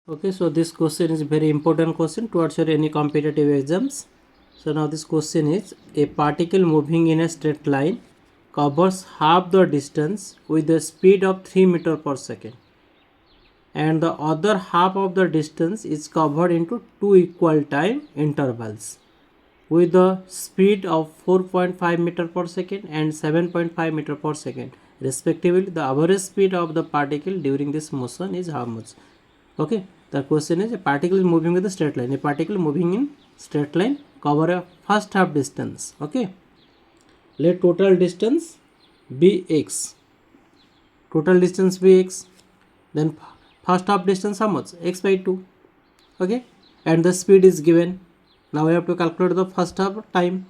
Okay, so this question is very important question towards your any competitive exams. So now this question is, a particle moving in a straight line covers half the distance with a speed of 3 meter per second, and the other half of the distance is covered into two equal time intervals with the speed of 4.5 meter per second and 7.5 meter per second respectively. The average speed of the particle during this motion is how much? Okay, the question is, a particle is moving with a straight line. A particle moving in straight line cover a first half distance. Okay, let total distance be x. Total distance be x. Then first half distance how much? X by 2. Okay, and the speed is given. Now we have to calculate the first half time.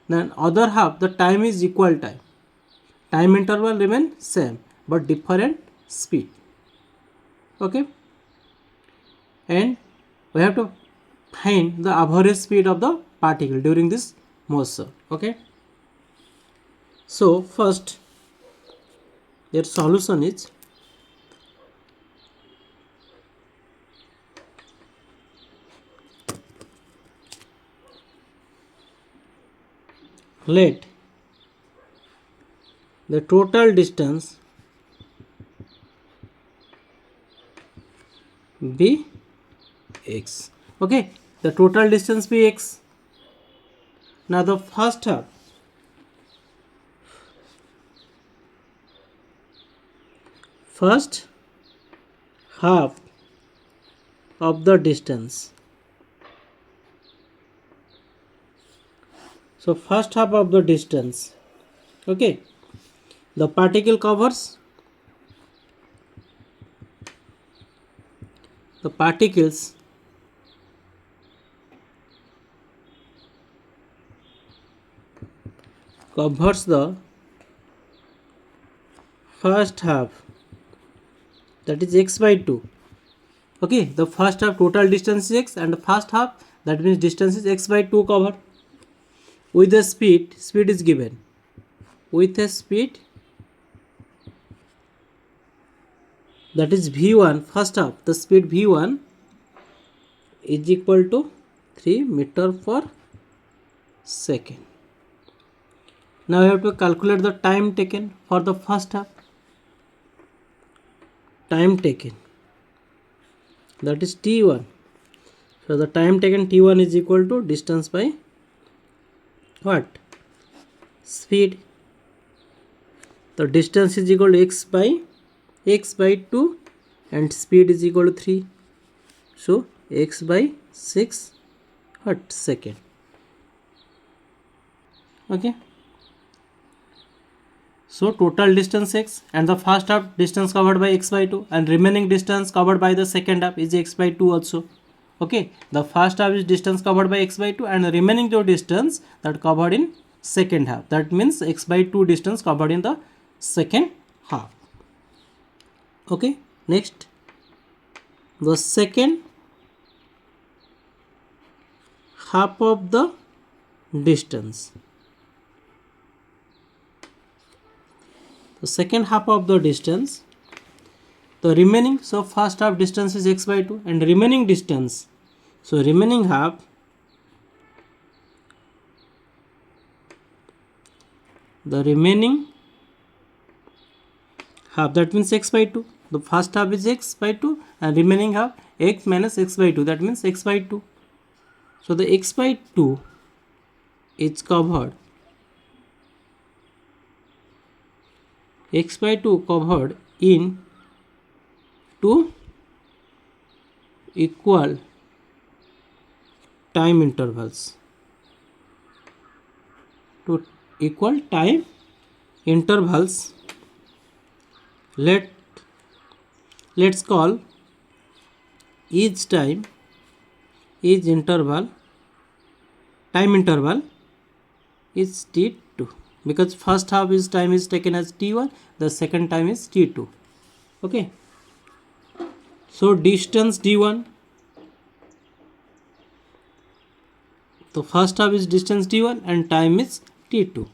Then other half, the time is equal time. Time interval remain same but different speed. Okay, and we have to find the average speed of the particle during this motion. Okay, so first their solution is, let the total distance be x. Okay, the total distance be x. Now the first half of the distance. So first half of the distance, okay, the particle covers, the particles covers the first half, that is x by 2. Okay, the first half total distance is x, and the first half, that means distance is x by 2 covered with the speed is given with a speed, that is v1. First half, the speed v1 is equal to 3 meter per second. Now you have to calculate the time taken for the first half. Time taken, that is t1. So the time taken t1 is equal to distance by what? Speed. The distance is equal to x by 2 and speed is equal to 3. So x by 6 what? Second. Okay, so total distance x, and the first half distance covered by x by 2, and remaining distance covered by the second half is x by 2 also. Okay, the first half is distance covered by x by 2 and the remaining 2 distance that covered in second half, that means x by 2 distance covered in the second half. Okay, next, the second half of the distance. The second half of the distance, the remaining, so first half distance is x by 2 and remaining distance, so remaining half, the remaining half, that means x by 2. The first half is x by 2 and remaining half x minus x by 2, that means x by 2. So the x by 2 is covered, x by 2 covered in two equal time intervals. To equal time intervals, let's call each time, each interval, time interval is t2, because first half is time is taken as t1, the second time is t2. Okay, so distance d1, the first half is distance d1 and time is t2.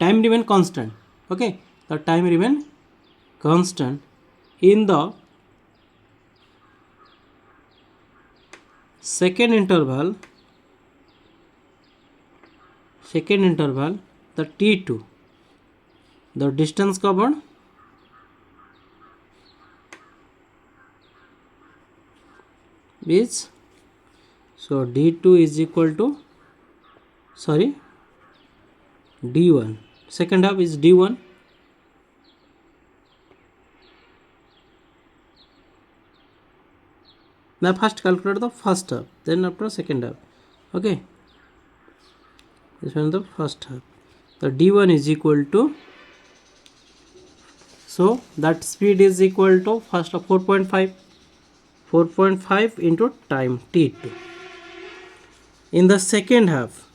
Time remain constant. Okay, the time remain constant in the second interval the T2, the distance covered is, so D2 is equal to, D1, second half is D1. Now first calculate the first half, then after second half. Okay, this one is the first half. The D1 is equal to, so that speed is equal to first of 4.5 into time T2. In the second half,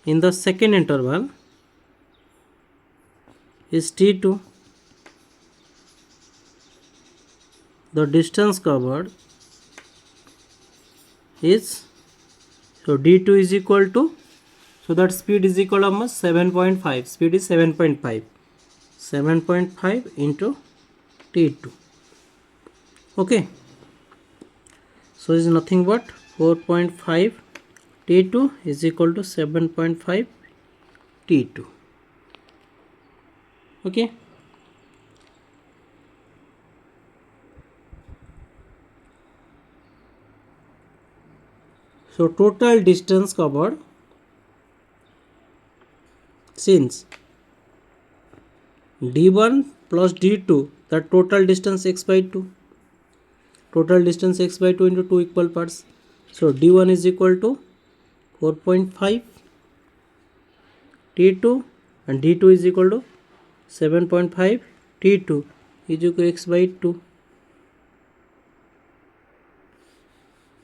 in the second interval is T2, the distance covered is, so D2 is equal to, so that speed is equal to almost 7.5, speed is 7.5 into T2. Okay, so is nothing but 4.5 T2 is equal to 7.5 T2. Okay, so total distance covered, since D1 plus D2, the total distance x by 2, into 2 equal parts. So D1 is equal to 4.5 T2 and D2 is equal to 7.5 T2 is equal to x by 2.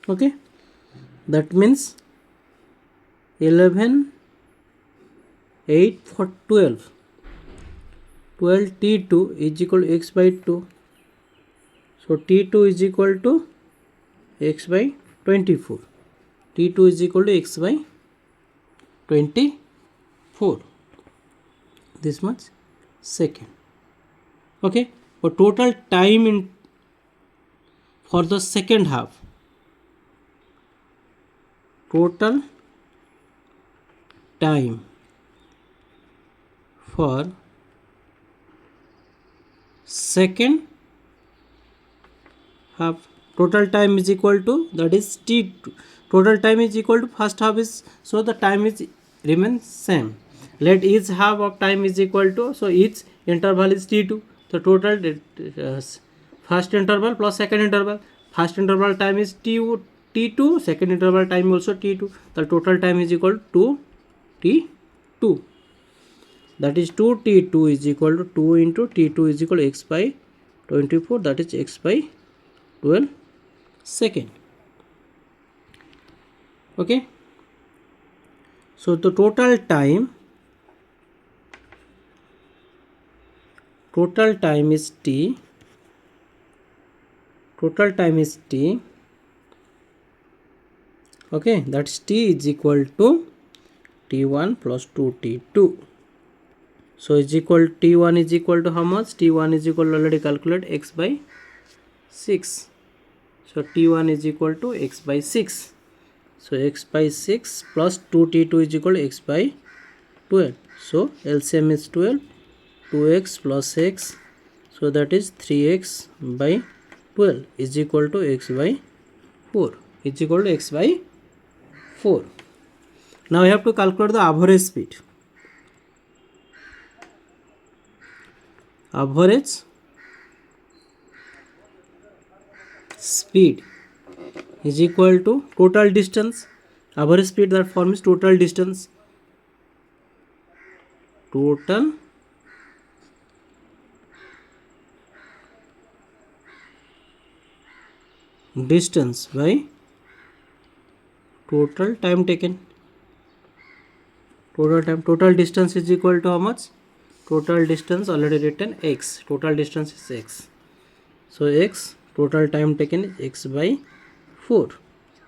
Okay, that means 11, 8 for 12 T2 is equal to x by 2. So T2 is equal to x by 24. T2 is equal to x by 24. This much second. Okay, for total time in for the second half, total time for second half, total time is equal to, that is T2, total time is equal to first half is, so the time is remains same. Let each half of time is equal to, so each interval is T2, the total first interval plus second interval, first interval time is T2, second interval time also T2, the total time is equal to T2, that is 2T2 is equal to 2 into T2 is equal to x by 24, that is x by 12 second. Okay, so the total time is T, okay, that's T is equal to T1 plus 2T2. So is equal, T1 is equal to how much? T1 is equal to, already calculate, x by 6. So T1 is equal to x by 6. So x by 6 plus 2T2 is equal to x by 12. So LCM is 12. 2x plus x. So that is 3x by 12 is equal to x by 4. Is equal to x by 4. Now we have to calculate the average speed. Average speed is equal to total distance. Average speed, that form is total distance. Total distance by total time taken. Total distance is equal to how much? Total distance already written x. Total distance is x. So x, total time taken is x by 4.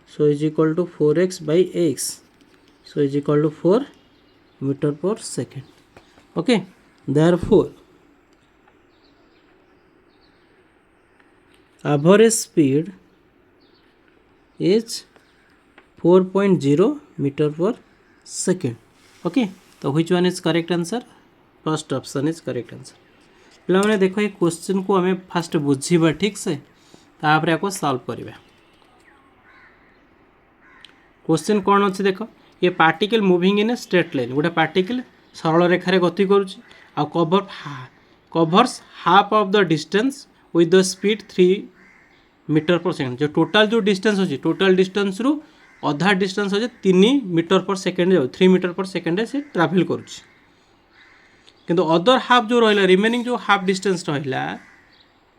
So is equal to 4x by x. So is equal to 4 meter per second. Okay, therefore average speed is 4.0 meter per second. Okay, so which one is correct answer? First option is correct answer. पे देखो ये question को आम fast बुझा ठीक से तापर आपको सॉल्व करवा। क्वेश्चन कौन अच्छे देख, ये particle moving in a straight line, गोटे पार्टिकल सरल रेखार गति करुच्ची ah covers half of the distance with the speed 3 metre per second. जो टोटाल जो डिस्टेंस अच्छी टोटाल डिस्टेंस रु अधा डिस्टेंस अच्छे 3 मीटर पर सेकेंड जाऊ 3 मीटर पर सेकेंड से ट्रावेल करुच्ची। किंतु अदर हाफ जो रहा रिमेनिंग जो हाफ डिस्टेंस रहा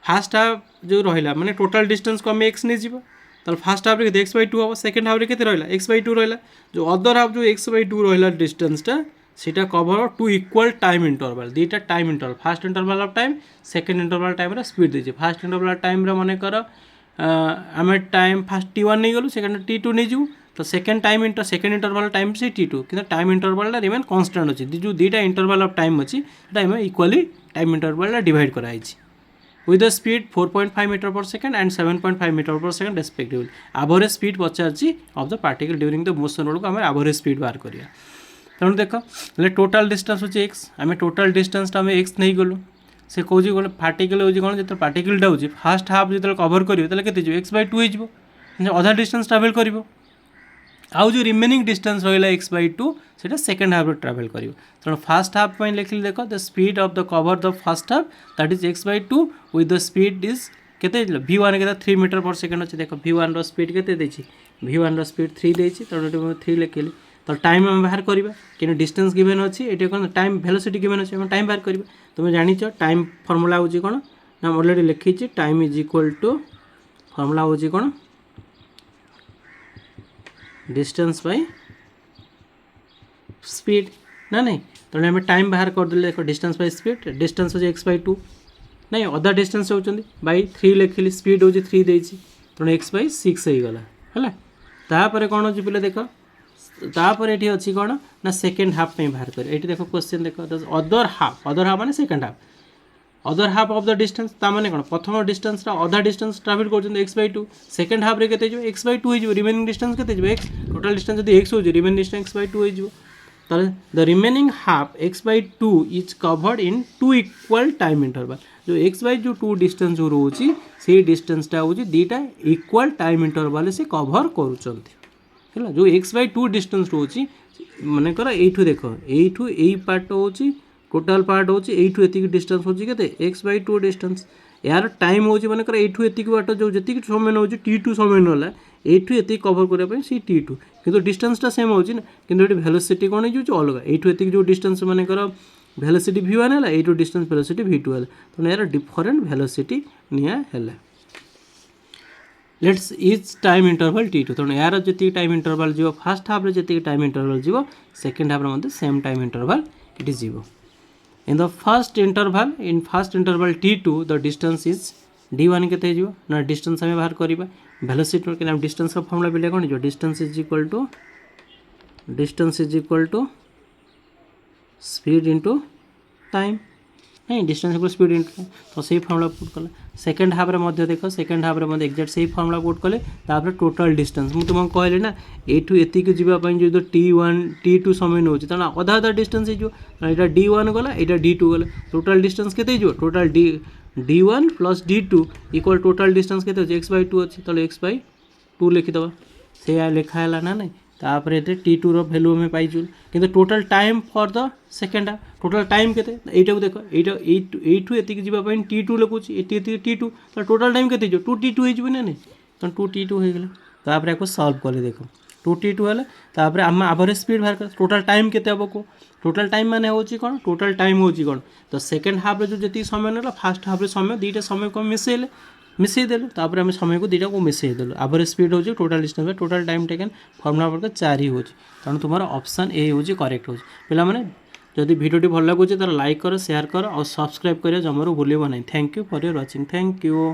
फास्ट हाफ जो रहा माने टोटाल डिस्टेंस को आम एक्स नहीं जीव तो फास्ट हाफ रे x/2 हम सेकेंड हाफ रे केते रहा x/2 रहा। जो अदर हाफ जो x/2 रहा डिस्टेंसटा सीटा कवर 2 इक्वल टाइम इंटरवल दुईटा time interval first interval of time second interval time speed देछि। फास्ट इंटरवल टाइम मन कर आम टाइम फास्ट T1 नहीं गलु सेकेंड T2 नहीं जीव तो second time second interval time से T2 कि टाइम इंटरवल रिमेन कांस्टेंट अच्छी जो दुईटा इंटरवल ऑफ टाइम अच्छी इक्वाली टाइम इंटरवल डिवाइड कराई with the speed 4.5 meter per second and 7.5 meter per second respectively. Average speed पचारची of the particle during the motion को आम average speed बाहर करिया। तेणु देख टोटाल डिस्टेंस होची x आम टोटाल डिस्टेंस आम x नहीं गलु से कौन गोटे पार्टिकल हो कौन जो पार्टिकलटा हो फास्ट हाफ जो कवर करेंगे x/2 हो अधा डिस्टेंस ट्रावेल कर आउ जो रिमेनिंग डिस्टेंस रहा x/2 से सेकेंड हाफ ट्रावेल कर। तेणु फास्ट हाफ लिखिली देख the speed of the cover the first half that is x/2 with the speed is केते v1 के 3 मीटर पर सेकेंड अच्छे देख v1 स्पीड केते v1 स्पीड 3 देछि तो 3 लिखिली तो टाइम आम बाहर करवा कि डिस्टेंस गिवेन अच्छी ये कौन टाइम वेलोसिटी गिवेन अच्छे आम टाइम बाहर करवा। तुम जानिच टाइम फर्मूला हूँ कौन ना ऑलरेडी लिखी time is equal to formula हूँ कौन डिस्टेंस बाय स्पीड ना नहीं तेणु आम टाइम बाहर करदे देख डिस्टेंस बाय स्पीड डिस्टेंस हो x/2 नहीं अधा डिस्टेंस होती बाई 3 लिखिली स्पीड हो 3 देती तेणु x/6 हो गला है। कौन अच्छी पे देख तापर ये अच्छी कौन ना सेकेंड हाफ में बाहर कर ये देख क्वेश्चन देख अदर हाफ माने second half other half of the distance ताने कौन प्रथम डिस्टेंस अधा डिस्टेंस ट्रावेल कर x/2 सेकेंड हाफ रे केते x/2 हो रिमेनिंग डिस्टेंस केते x टोटल डिस्टेंस जब x हो रिमेनिंग डिस्टेंस x/2 हो the remaining half x/2 is covered in 2 equal time interval. जो x/2 डिस्टेंस जो रोची से डिस्टेंसटा हो दुईटा इक्वल टाइम इंटरवल से कवर करूँ जो x/2 डिस्टेंस रोची मन कर यू देख यू यही पार्ट हो टोटाल पार्ट हो ये डिस्टेंस होती x/2 डिस्टेंस यार टाइम हो मन कर यू बाट जो जी समय नौ T2 समय नाला ये कवर करने से T2 किंतु डिस्टेंसटा सेम हो कि वेलोसिटी कौन हो अलग ये जो डिस्टेंस मन कर वेलोसिटी v1 है ये डिस्टेंस वेलोसिटी v2 है तो यार डिफरेंट वेलोसिटी निया let's is time interval T2 तेणु यार जी टाइम इंटरवल जीव फास्ट हाफ जी टाइम इंटरवल जीव second half same time interval it is जीव। In the first interval T2 the distance is d1 केते जीव ना डिस्टेंस आम बाहर करवा वेलोसिटी के डिस्टेंस का फॉर्मूला बिले कौन जो distance is equal to speed into time नहीं डिस्टेंस इक्वल स्पीड इंटू तो सही फॉर्मूला पुट कले सेकेंड हाफ रे देख सेकेंड हाफ रे एक्जाक्ट सही फॉर्मूला पुट कले तापर टोटल डिस्टेंस मुझे तुमको कहली ना एठू एतिक जीवाई जो T1 T2 समय नौ तेना अधा अधा डिस्टेंस हो यहाँ D1 गला यहाँ D2 गला टोटल डिस्टेंस केते total D1 plus D2 equal total distance केते x/2 अच्छी तो x/2 लिखिदे से लिखाला ना नहीं तापर ये T2 रो वैल्यू हमें पाइचु कि total time for the second half total time केते एटा देख एठू एतिक जीवाई T2 लिखुची एटी T2 तो टोटल टाइम केते 2T2 हो नहीं तो 2T2 हो गला तापर याको सॉल्व कर देख 2T2 है तापर आम एवरेज स्पीड बाहर कर टोटल टाइम केते हम को टोटल टाइम माने होची कौन टोटल टाइम होची कौन तो सेकेंड हाफ रे जो जी समय ना फास्ट हाफ रे समय दुईटा समय को मिसेदेलु तापर आम समय को दुईटा को मिसेदेलु एवरेज स्पीड हो total distance total time taken formula पड़कर 4 ही हो तेणु तुम ऑप्शन ए हो करेक्ट हो पे जदि भिडियोटी भल लगुच तो लाइक कर शेयर कर और सब्सक्राइब कर जमार भूल ना। Thank you for your watching. Thank you.